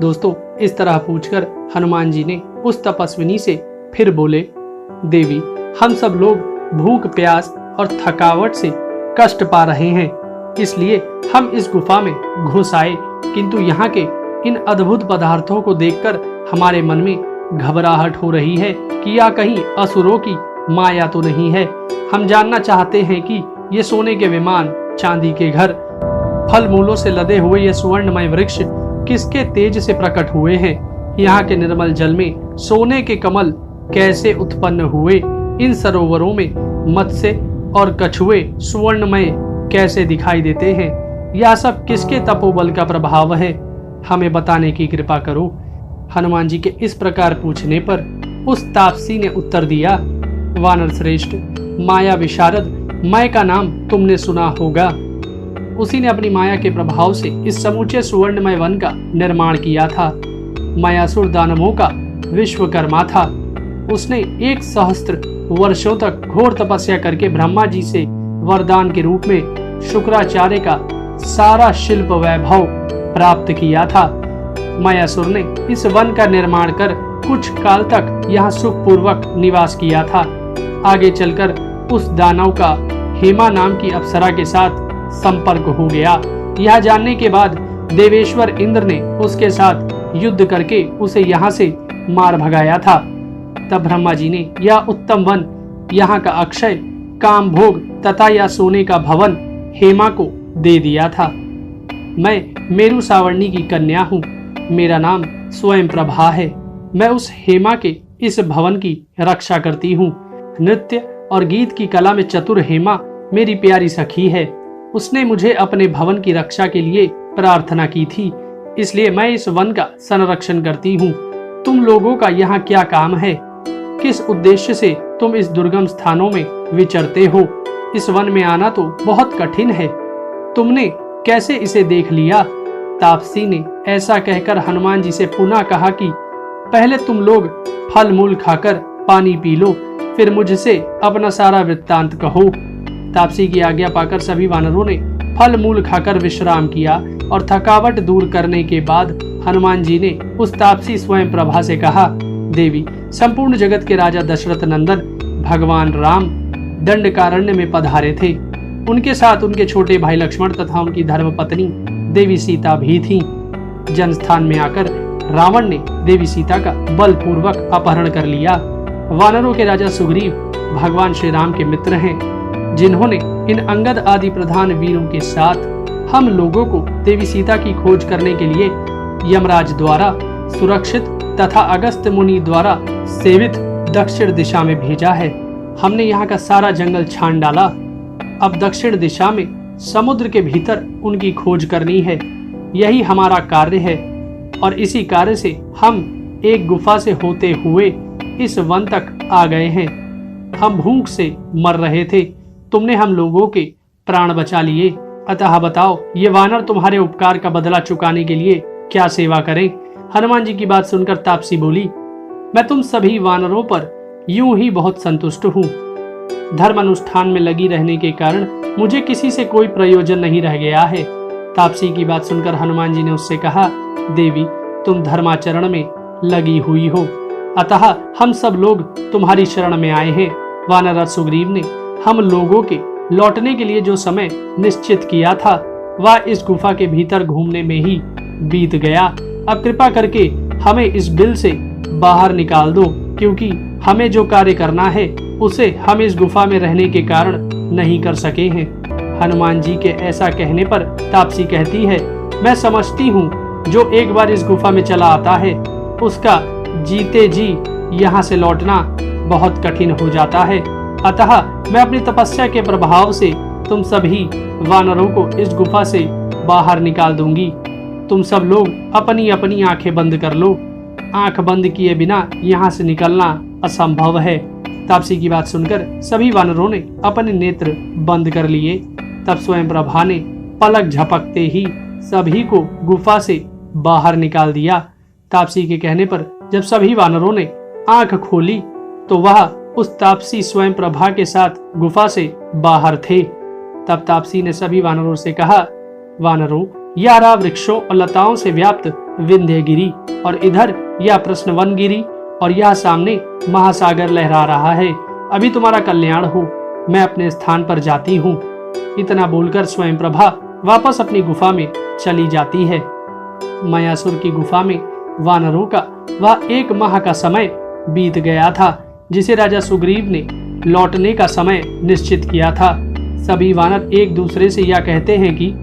दोस्तों, इस तरह पूछकर हनुमान जी ने उस तपस्विनी से फिर बोले, देवी, हम सब लोग भूख, प्यास और थकावट से कष्ट पा रहे हैं, इसलिए हम इस गुफा में घुस आए, किंतु यहाँ के इन अद्भुत पदार्थों को देखकर हमारे मन में घबराहट हो रही है कि या कहीं असुरों की माया तो नहीं है। हम जानना चाहते हैं कि ये सोने के विमान, चांदी के घर, फल मूलों से लदे हुए ये सुवर्णमय वृक्ष किसके तेज से प्रकट हुए हैं? यहाँ के निर्मल जल में सोने के कमल कैसे उत्पन्न हुए? इन सरोवरों में मत्स्य और कछुए सुवर्णमय कैसे दिखाई देते हैं? यह सब किसके तपोबल का प्रभाव है? हमें बताने की कृपा करो। हनुमान जी के इस प्रकार पूछने पर उस तापसी ने उत्तर दिया, वानर श्रेष्ठ, माया विशारद मैं का नाम तुमने सुना होगा। उसी ने अपनी माया के प्रभाव से इस समूचे सुवर्णमय वन का निर्माण किया था। मायासुर दानवों का विश्वकर्मा था। उसने 1 सहस्त्र वर्षों तक घोर तपस्या करके ब्रह्मा जी से वरदान के रूप में शुक्राचार्य का सारा शिल्प वैभव प्राप्त किया था। मायासुर ने इस वन का निर्माण कर कुछ काल तक यहाँ सुखपूर्वक निवास किया था। आगे चलकर उस दानव का हेमा नाम की अप्सरा के साथ संपर्क हो गया। यह जानने के बाद देवेश्वर इंद्र ने उसके साथ युद्ध करके उसे यहाँ से मार भगाया था। तब ब्रह्मा जी ने यह उत्तम वन, यहाँ का अक्षय काम भोग तथा यह सोने का भवन हेमा को दे दिया था। मैं मेरु सावर्णी की कन्या हूँ। मेरा नाम स्वयं प्रभा है। मैं उस हेमा के इस भवन की रक्षा करती हूँ। नृत्य और गीत की कला में चतुर हेमा मेरी प्यारी सखी है। उसने मुझे अपने भवन की रक्षा के लिए प्रार्थना की थी, इसलिए मैं इस वन का संरक्षण करती हूँ। तुम लोगों का यहाँ क्या काम है? किस उद्देश्य से तुम इस दुर्गम स्थानों में विचरते हो? इस वन में आना तो बहुत कठिन है। तुमने कैसे इसे देख लिया? तापसी ने ऐसा कहकर हनुमान जी से पुनः कहा कि पहले तुम लोग फल मूल खाकर पानी पी लो, फिर मुझसे अपना सारा वृत्तांत कहो। तापसी की आज्ञा पाकर सभी वानरों ने फल मूल खाकर विश्राम किया और थकावट दूर करने के बाद हनुमान जी ने उस तापसी स्वयं प्रभा से कहा, देवी, संपूर्ण जगत के राजा दशरथ नंदन भगवान राम दंडकारण्य में पधारे थे। उनके साथ उनके छोटे भाई लक्ष्मण तथा उनकी धर्मपत्नी देवी सीता भी थीं। जनस्थान में आकर रावण ने देवी सीता का बलपूर्वक अपहरण कर लिया। वानरों के राजा सुग्रीव भगवान श्री राम के मित्र हैं, जिन्होंने इन अंगद आदि प्रधान वीरों के साथ हम लोगों को देवी सीता की खोज करने के लिए यमराज द्वारा सुरक्षित तथा अगस्त मुनि द्वारा सेवित दक्षिण दिशा में भेजा है। हमने यहाँ का सारा जंगल छान डाला। अब दक्षिण दिशा में समुद्र के भीतर उनकी खोज करनी है। यही हमारा कार्य है और इसी कार्य से हम एक गुफा से होते हुए इस वन तक आ गए हैं। हम भूख से मर रहे थे, तुमने हम लोगों के प्राण बचा लिए। अतः बताओ, ये वानर तुम्हारे उपकार का बदला चुकाने के लिए क्या सेवा करें? हनुमान जी की बात सुनकर तापसी बोली, मैं तुम सभी वानरों पर यूं ही बहुत संतुष्ट हूँ। धर्म अनुष्ठान में लगी रहने के कारण मुझे किसी से कोई प्रयोजन नहीं रह गया है। तापसी की बात सुनकर हनुमान जी ने उससे कहा, देवी, तुम धर्माचरण में लगी हुई हो, अतः हम सब लोग तुम्हारी शरण में आए हैं। वानरराज सुग्रीव ने हम लोगों के लौटने के लिए जो समय निश्चित किया था वह इस गुफा के भीतर घूमने में ही बीत गया। अब कृपा करके हमें इस बिल से बाहर निकाल दो, क्योंकि हमें जो कार्य करना है उसे हम इस गुफा में रहने के कारण नहीं कर सके हैं। हनुमान जी के ऐसा कहने पर तापसी कहती है, मैं समझती हूँ जो एक बार इस गुफा में चला आता है उसका जीते जी यहाँ से लौटना बहुत कठिन हो जाता है। अतः मैं अपनी तपस्या के प्रभाव से तुम सभी वानरों को इस गुफा से बाहर निकाल दूंगी। तुम सब लोग अपनी अपनी आंखें बंद कर लो। आंख बंद किए बिना यहाँ से निकलना असंभव है। तापसी की बात सुनकर सभी वानरों ने अपने नेत्र बंद कर लिए। तब स्वयं प्रभा ने पलक झपकते ही सभी को गुफा से बाहर निकाल दिया। तापसी के कहने पर जब सभी वानरों ने आंख खोली तो वह उस तापसी स्वयं प्रभा के साथ गुफा से बाहर थे। तब तापसी ने सभी वानरों से कहा, वानरों, यह रहा वृक्षों और लताओं से व्याप्त विंध्यगिरी और इधर यह प्रश्नवनगिरी और यह सामने महासागर लहरा रहा है। अभी तुम्हारा कल्याण हो, मैं अपने स्थान पर जाती हूँ। इतना बोलकर स्वयं प्रभा वापस अपनी गुफा में चली जाती है। मायासुर की गुफा में वानरों का वह 1 माह का समय बीत गया था, जिसे राजा सुग्रीव ने लौटने का समय निश्चित किया था। सभी वानर एक दूसरे से यह कहते हैं कि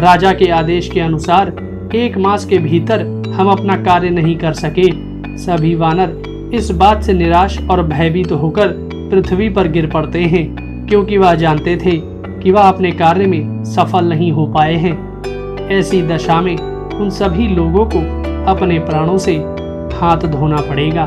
राजा के आदेश के अनुसार 1 मास के भीतर हम अपना कार्य नहीं कर सके। सभी वानर इस बात से निराश और भयभीत होकर पृथ्वी पर गिर पड़ते हैं, क्योंकि वह जानते थे कि वह अपने कार्य में सफल नहीं हो पाए हैं। ऐसी दशा में उन सभी लोगों को अपने प्राणों से हाथ धोना पड़ेगा।